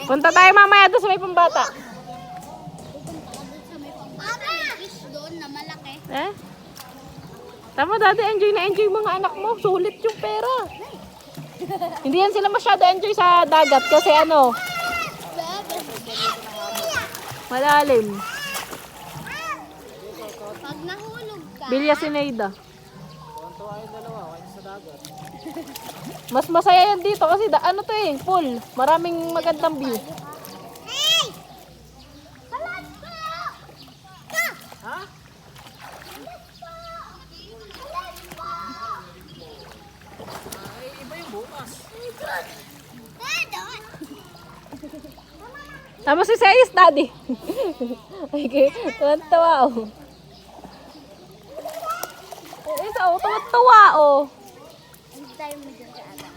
Punta tayo mamaya doon sa may pambata. Doon na malaki. Eh? Tama, Daddy, enjoy na enjoy mga anak mo. Sulit yung pera. Hindi yan sila masyado enjoy sa dagat kasi ano, malalim. Pag nahulog ka, Bilya Sineida. Mas masaya yan dito kasi ano to eh, pool. Maraming magandang view. hey! Halat po! Ha? Halat po! Iba yung bukas. Doon! Tama si Sayus, Daddy. Okay, tuwan-tuwa oh. Isa oh, tuwan-tuwa oh. Hindi tayo mo dyan sa ata.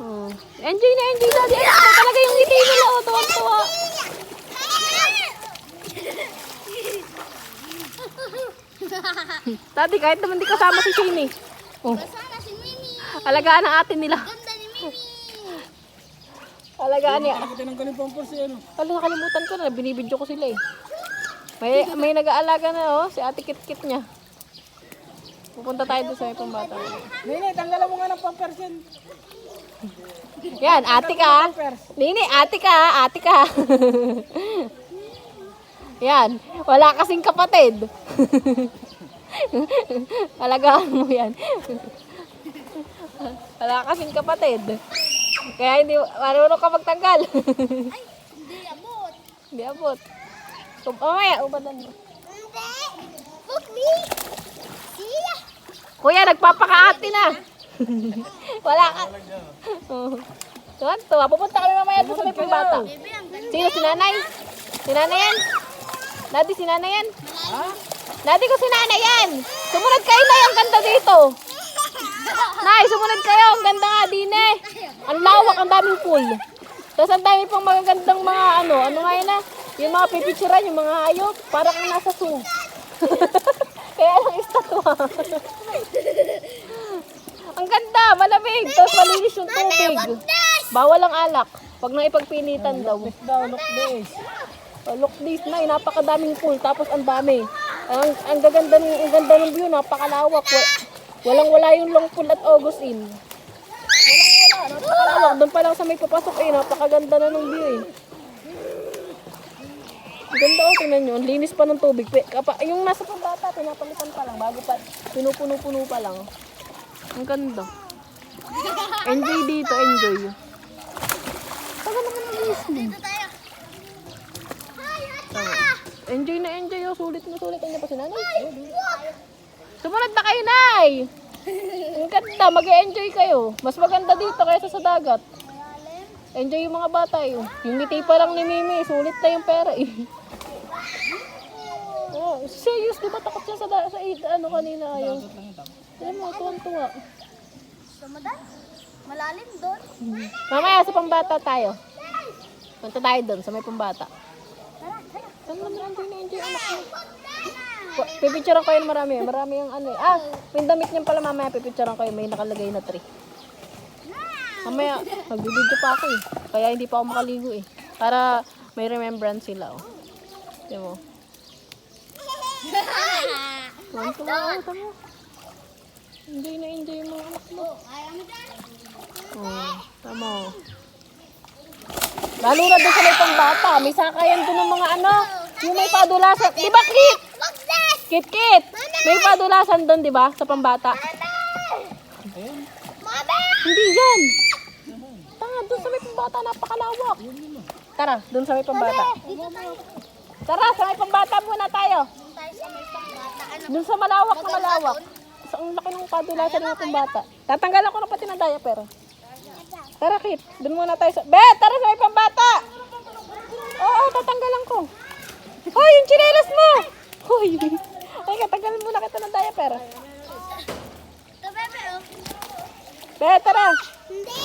Oh. Enjoy na enjoy, Daddy. Ano talaga yung ngiti nila oh, tuwan-tuwa. Daddy, kahit naman di kasama si Shane eh. Oh. Kasama si Mimi. Alagaan ang atin nila. Ganda ni Mimi. Alagaan niya. Nakalimutan ng ganun pampers eh, ano? Wala, nakalimutan ko na. Binibidyo ko sila eh. May nag-aalaga na oh. Si Ate Kit-Kit niya. Pupunta tayo doon sa may pambata. Nene, tanggalan mo nga ng pampers yan. Yan, ate ka. Nini, ate ka. Ate ka. Yan. Wala kasing kapatid. Alagaan mo yan. Wala kasing kapatid. Kaya hindi, marunong ka magtanggal. Ay, hindi abot. Hindi abot. Mamaya, ubadan mo. Hindi. Look me. Siya. Kuya, nagpapakaati na. Wala ka. Tuwan-tuwa. Pupunta kami mamaya doon sa may pambata. Bebe, ang ganda. Sino? Si nanay? Si nanay yan? Daddy, si nanay yan? Ha? Daddy ko si nanay yan. Sumunod kayo na yung ganda dito. Nay, sumunod kayo. Ang ganda nga din eh. Ang lawak, ang daming pool. Tapos ang dami pang magagandang mga ano nga yun ah. Yung mga pipicturan, yung mga hayop. Para kang nasa zoo. Kaya lang estatwa. Ang ganda, malamig. Tapos malinis yung tubig. Bawal ang alak. Pag nang ipagpinitan daw. Daw, look this. Oh, look this na, napakadaming pool. Tapos ang dami. Ang ganda ng view, napakalawak. Walang-wala yung long pool at August in. Walang-wala, napakalawak. Doon pa lang sa may papasok eh, napakaganda na ng view eh. Ang ganda oh, tingnan nyo. Ang linis pa ng tubig. Yung nasa pambata, pinapalitan pa lang. Bago pa, pinupuno-puno pa lang. Ang ganda. Enjoy dito, enjoy. Tagal naman ang linis mo. Dito tayo. Hi, Hata. Enjoy na enjoy oh. Sulit na sulit. Ano pa si nanay? Sumunod na kayo, Nay! Ang ganda, mag-enjoy kayo. Mas maganda dito kaysa sa dagat. Enjoy yung mga bata eh. Yung ngiti pa lang ni Mimi, sulit na yung pera eh. Oh, serious, di ba takot siya sa ano kanina ayaw? Alam mo, tuwang-tuwa. Sumunod? Malalim doon. Mamaya sa pambata tayo. Punta tayo doon sa may pambata. Saan naman enjoy na enjoy anak mo? Pipicturean kayo ng marami. Marami yung ano eh. Ah, yung damit niyan pala mamaya pipicturean kayo. May nakalagay na tree. Mamaya, magbibidyo pa ako eh. Kaya hindi pa ako makaligo eh. Para may remembrance sila oh. Diyan mo. Tuwan-tuwa ako, tama. Enjoy na enjoy yung mga anak mo. Ayaw mo dyan? Oh, tama oh. Lalo na doon sa may pambata. May sakayan doon ng mga ano. Yung may padulasan. Di ba, Kit? Look this. Kit! May padulasan doon, di ba? Sa pambata. Mama. Hindi yan. Tanga, doon sa may pambata. Napakalawak. Tara, doon sa may pambata. Dito tayo. Tara, sa may pambata muna tayo. Doon tayo sa may pambata. Ano? Doon sa malawak na malawak. Sa ang laki ng padulasan ng pambata. Tatanggalan ko na pati ng diaper. Tara, Kit. Doon muna tayo sa... Bet! Tara sa may pambata! Oo, tatanggalan ko. Hoy, yung chinelas mo! Hoy! Ay, tatanggalan muna kita ng diaper. Ito, bebe, oh. Bet, tara! Hindi.